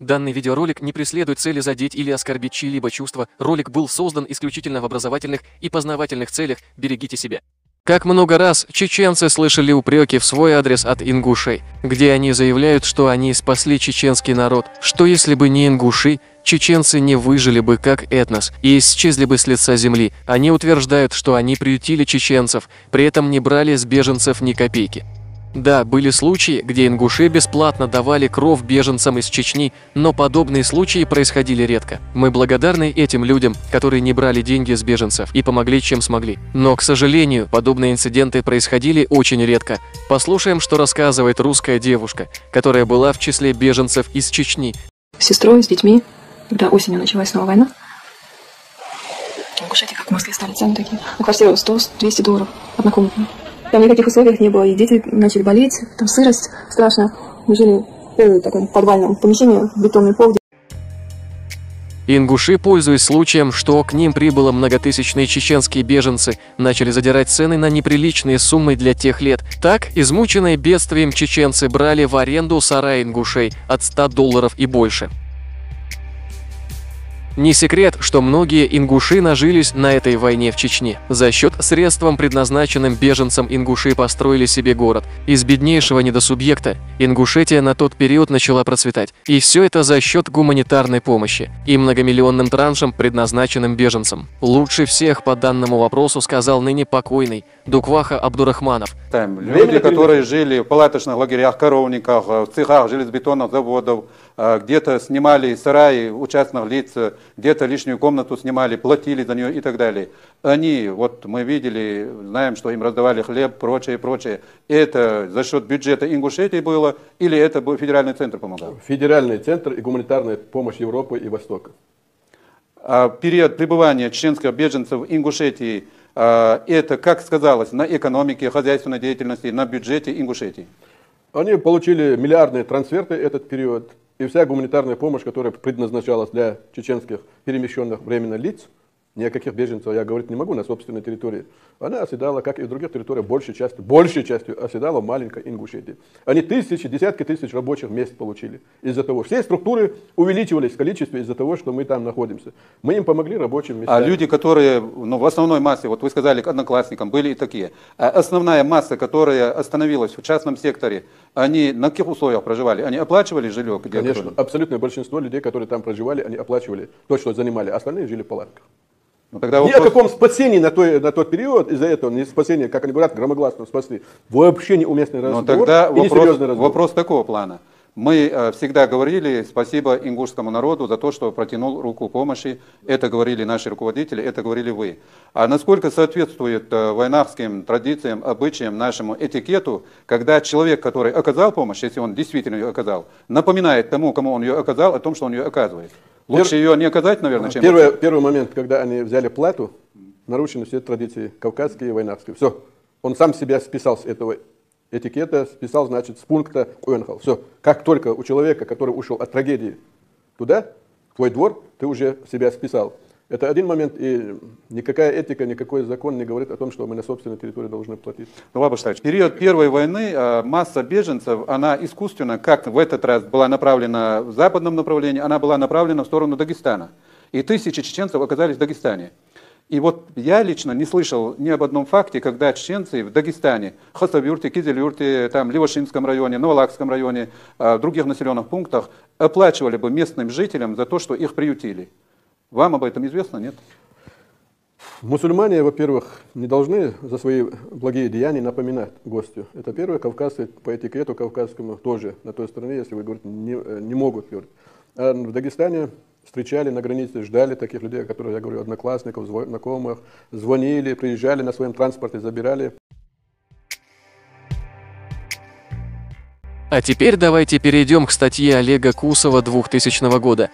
Данный видеоролик не преследует цели задеть или оскорбить чьи-либо чувства. Ролик был создан исключительно в образовательных и познавательных целях. Берегите себя. Как много раз чеченцы слышали упреки в свой адрес от ингушей, где они заявляют, что они спасли чеченский народ, что если бы не ингуши, чеченцы не выжили бы как этнос и исчезли бы с лица земли. Они утверждают, что они приютили чеченцев, при этом не брали с беженцев ни копейки. Да, были случаи, где ингуши бесплатно давали кров беженцам из Чечни, но подобные случаи происходили редко. Мы благодарны этим людям, которые не брали деньги с беженцев и помогли, чем смогли. Но, к сожалению, подобные инциденты происходили очень редко. Послушаем, что рассказывает русская девушка, которая была в числе беженцев из Чечни. С сестрой, с детьми, когда осенью началась снова война. Ингушетии, как в Москве, стали цены такие. На квартиру $100-200 однокомнатную. Там никаких условий не было, и дети начали болеть, там сырость страшная. Мы жили в таком подвальном помещении, бетонный пол. Ингуши, пользуясь случаем, что к ним прибыло многотысячные чеченские беженцы, начали задирать цены на неприличные суммы для тех лет. Так, измученные бедствием чеченцы брали в аренду сараи ингушей от $100 и больше. Не секрет, что многие ингуши нажились на этой войне в Чечне. За счет средствам, предназначенным беженцам, ингуши построили себе город. Из беднейшего недосубъекта Ингушетия на тот период начала процветать. И все это за счет гуманитарной помощи и многомиллионным траншам, предназначенным беженцам. Лучше всех по данному вопросу сказал ныне покойный Дукваха Абдурахманов. Там люди, которые жили в палаточных лагерях, коровниках, в цехах железобетонных заводов, где-то снимали сараи у частных лиц, где-то лишнюю комнату снимали, платили за нее и так далее. Они, вот мы видели, знаем, что им раздавали хлеб, прочее, прочее. Это за счет бюджета Ингушетии было или это был федеральный центр помогал? Федеральный центр и гуманитарная помощь Европы и Востока. Период пребывания чеченских беженцев в Ингушетии, это как сказалось на экономике, хозяйственной деятельности, на бюджете Ингушетии? Они получили миллиардные трансферты этот период. И вся гуманитарная помощь, которая предназначалась для чеченских перемещенных временно лиц, ни о каких беженцах я говорить не могу на собственной территории, она оседала, как и в других территориях, большей частью оседала в маленькой Ингушетии. Они десятки тысяч рабочих мест получили из-за того. Все структуры увеличивались в количестве из-за того, что мы там находимся. Мы им помогли рабочим местам. А люди, которые в основной массе, вот вы сказали, к одноклассникам, были и такие. А основная масса, которая остановилась в частном секторе, они на каких условиях проживали? Они оплачивали жилье? Конечно, абсолютное большинство людей, которые там проживали, они оплачивали то, что занимали. Остальные жили в палатках. Тогда ни о каком спасении на тот период, из-за этого, не спасение, как они говорят, громогласно спасли, вообще неуместный разговор. Тогда вопрос такого плана. Мы всегда говорили спасибо ингушскому народу за то, что протянул руку помощи. Это говорили наши руководители, это говорили вы. А насколько соответствует войнахским традициям, обычаям, нашему этикету, когда человек, который оказал помощь, если он действительно ее оказал, напоминает тому, кому он ее оказал, о том, что он ее оказывает? Лучше ее не оказать, наверное, чем... Первый момент, когда они взяли плату, нарушены все традиции кавказские и войнавские. Все. Он сам себя списал с этого этикета, списал, значит, с пункта уехал. Все. Как только у человека, который ушел от трагедии туда, в твой двор, ты уже себя списал. Это один момент, и никакая этика, никакой закон не говорит о том, что мы на собственной территории должны платить. Ну, в период Первой войны масса беженцев, она искусственно, как в этот раз была направлена в западном направлении, она была направлена в сторону Дагестана. И тысячи чеченцев оказались в Дагестане. И вот я лично не слышал ни об одном факте, когда чеченцы в Дагестане, Хасавюрте, Кизилюрте, там, Левашинском районе, Новолакском районе, в других населенных пунктах оплачивали бы местным жителям за то, что их приютили. Вам об этом известно, нет? Мусульмане, во-первых, не должны за свои благие деяния напоминать гостю. Это первое. Кавказцы по этикету кавказскому тоже на той стороне, если вы говорите, не могут говорить. А в Дагестане встречали на границе, ждали таких людей, о которых я говорю, одноклассников, знакомых, звонили, приезжали на своем транспорте, забирали. А теперь давайте перейдем к статье Олега Кусова 2000 года.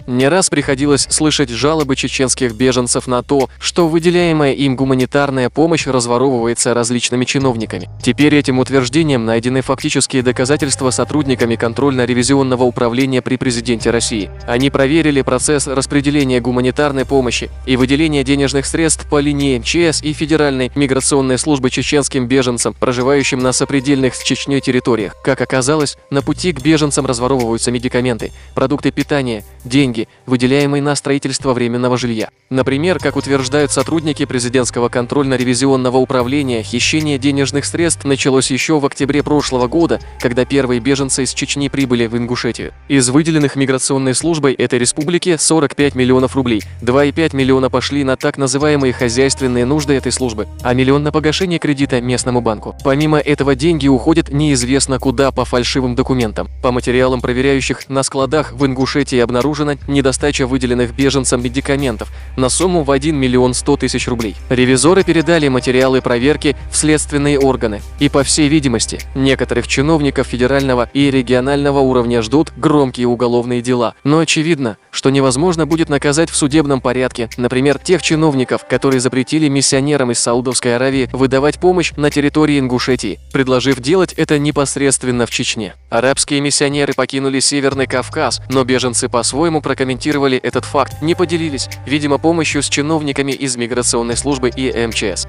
Не раз приходилось слышать жалобы чеченских беженцев на то, что выделяемая им гуманитарная помощь разворовывается различными чиновниками. Теперь этим утверждением найдены фактические доказательства сотрудниками контрольно-ревизионного управления при президенте России. Они проверили процесс распределения гуманитарной помощи и выделения денежных средств по линии МЧС и Федеральной миграционной службы чеченским беженцам, проживающим на сопредельных с Чечней территориях. Как оказалось, на пути к беженцам разворовываются медикаменты, продукты питания, деньги, выделяемые на строительство временного жилья. Например, как утверждают сотрудники президентского контрольно-ревизионного управления, хищение денежных средств началось еще в октябре прошлого года, когда первые беженцы из Чечни прибыли в Ингушетию. Из выделенных миграционной службой этой республике 45 миллионов рублей, 2,5 миллиона пошли на так называемые хозяйственные нужды этой службы, а миллион на погашение кредита местному банку. Помимо этого, деньги уходят неизвестно куда по фальшивым документам. По материалам проверяющих, на складах в Ингушетии обнаружена недостача выделенных беженцам медикаментов на сумму в 1 миллион 100 тысяч рублей. Ревизоры передали материалы проверки в следственные органы, и, по всей видимости, некоторых чиновников федерального и регионального уровня ждут громкие уголовные дела. Но очевидно, что невозможно будет наказать в судебном порядке, например, тех чиновников, которые запретили миссионерам из Саудовской Аравии выдавать помощь на территории Ингушетии, предложив делать это непосредственно в Чечне. Арабские миссионеры покинули Северный Кавказ, но беженцы по-своему прокомментировали этот факт, не поделились, видимо, помощью с чиновниками из миграционной службы и МЧС.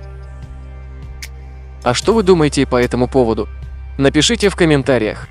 А что вы думаете по этому поводу? Напишите в комментариях.